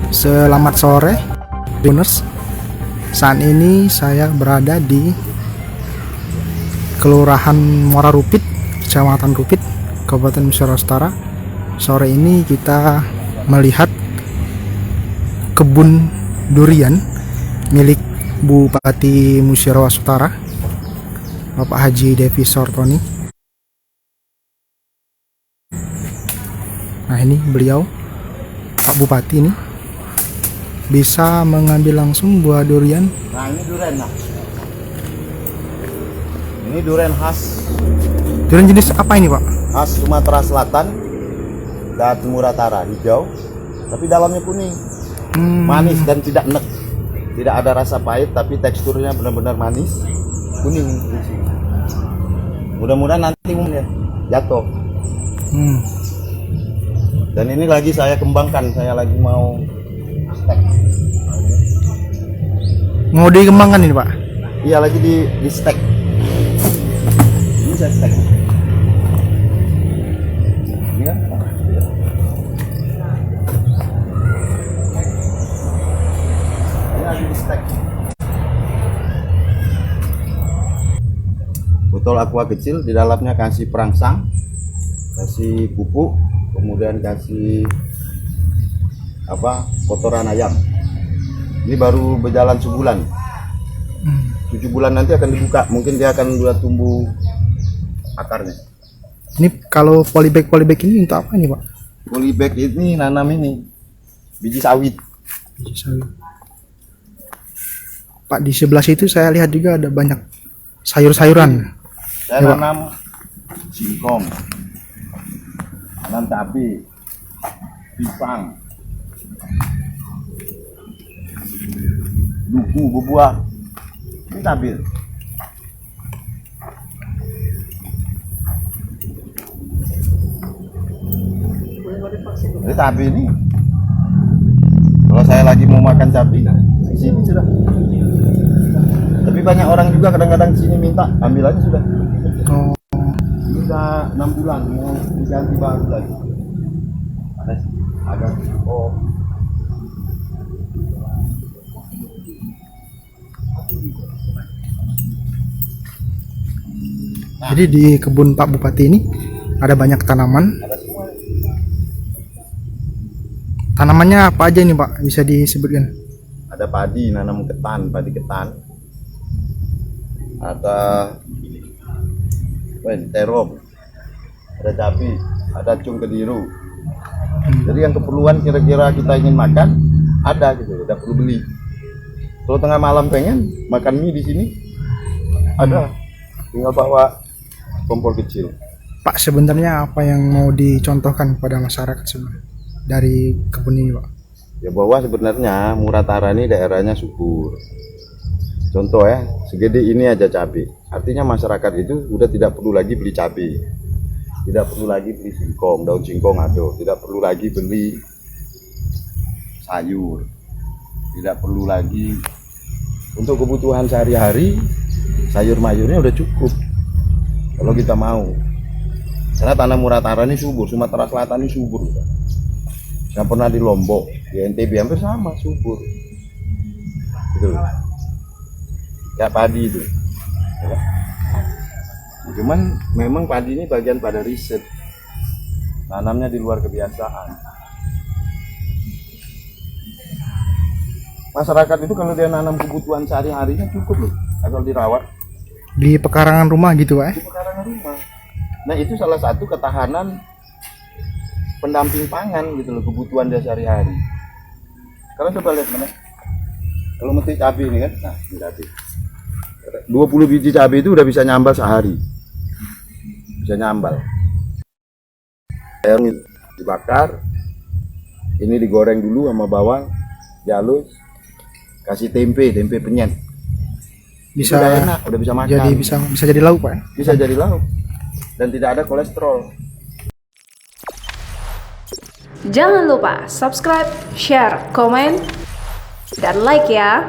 Selamat sore, Duners. Saat ini saya berada di Kelurahan Muara Rupit, Kecamatan Rupit, Kabupaten Musyawarah Utara. Sore ini kita melihat kebun durian milik Bupati Musyawarah Utara, Bapak Haji Devi Sortoni. Nah, ini beliau, Pak Bupati ini bisa mengambil langsung buah durian. Nah, ini durian, nah. Ini durian khas. Durian jenis apa ini, Pak? Khas Sumatera Selatan dan Muratara, hijau, tapi dalamnya kuning. Manis dan tidak enek. Tidak ada rasa pahit, tapi teksturnya benar-benar manis. Kuning. Mudah-mudahan nanti ya jatuh. Dan ini lagi saya kembangkan, saya lagi mau stek. Mau dikembangkan ini, Pak? Iya, lagi di stek. Ini saya stek. Ini kan? Ini lagi di stek. Botol aqua kecil, di dalamnya kasih perangsang, kasih pupuk, kemudian kasih kotoran ayam. Ini baru berjalan sebulan. 7 bulan nanti akan dibuka, mungkin dia akan buat tumbuh akarnya. Ini kalau polybag ini untuk apa ini, Pak? Polybag ini nanam ini biji sawit. Biji sawit. Pak, di sebelah situ saya lihat juga ada banyak sayur-sayuran. Saya ya, nanam singkong, nanam cabai, pisang, duku, buah. Ini cabai. Ini cabai ini. Kalau saya lagi mau makan cabai, di sini sudah. Tapi banyak orang juga kadang-kadang sini minta, ambil aja sudah. Oh. Ini udah 6 bulan, mau diganti baru lagi. Ada agak Jadi di kebun Pak Bupati ini ada banyak tanaman. ada semua. Tanamannya apa aja ini, Pak? Bisa disebutkan? Ada padi, nanam ketan, padi ketan. Ada terong, ada cabai, ada cung kediru. Jadi yang keperluan kira-kira kita ingin makan ada gitu, tidak perlu beli. Kalau tengah malam pengen makan mie di sini ada, tinggal bawa kompor kecil. Pak, sebenarnya apa yang mau dicontohkan pada masyarakat sebenarnya dari kebun ini, Pak? Ya, bahwa sebenarnya Muratara ini daerahnya subur. Contoh ya, segede ini aja cabai. Artinya masyarakat itu udah tidak perlu lagi beli cabai, tidak perlu lagi beli singkong, daun singkong ada, tidak perlu lagi beli sayur, tidak perlu lagi untuk kebutuhan sehari-hari. Sayur mayurnya udah cukup kalau kita mau. Karena tanah Muratara ini subur, Sumatera Selatan ini subur. Saya pernah di Lombok, di NTB hampir sama subur. Gitu. Kayak padi itu. Ya. Cuman memang padi ini bagian pada riset. Nanamnya di luar kebiasaan. Masyarakat itu kalau dia nanam kebutuhan sehari-harinya cukup loh, asal dirawat. Di pekarangan rumah gitu, Pak? Di pekarangan rumah. Nah, itu salah satu ketahanan pendamping pangan gitu loh, kebutuhan dia sehari-hari. Sekarang coba lihat mana. Kalau metik cabai ini kan, nah ini cabai. 20 biji cabai itu udah bisa nyambal sehari. Bisa nyambal. Yang dibakar, ini digoreng dulu sama bawang, dihalus, kasih tempe penyet. Bisa udah enak, udah bisa makan. Jadi bisa jadi lauk, Pak? Bisa jadi lauk. Dan tidak ada kolesterol. Jangan lupa subscribe, share, komen, Dan like ya.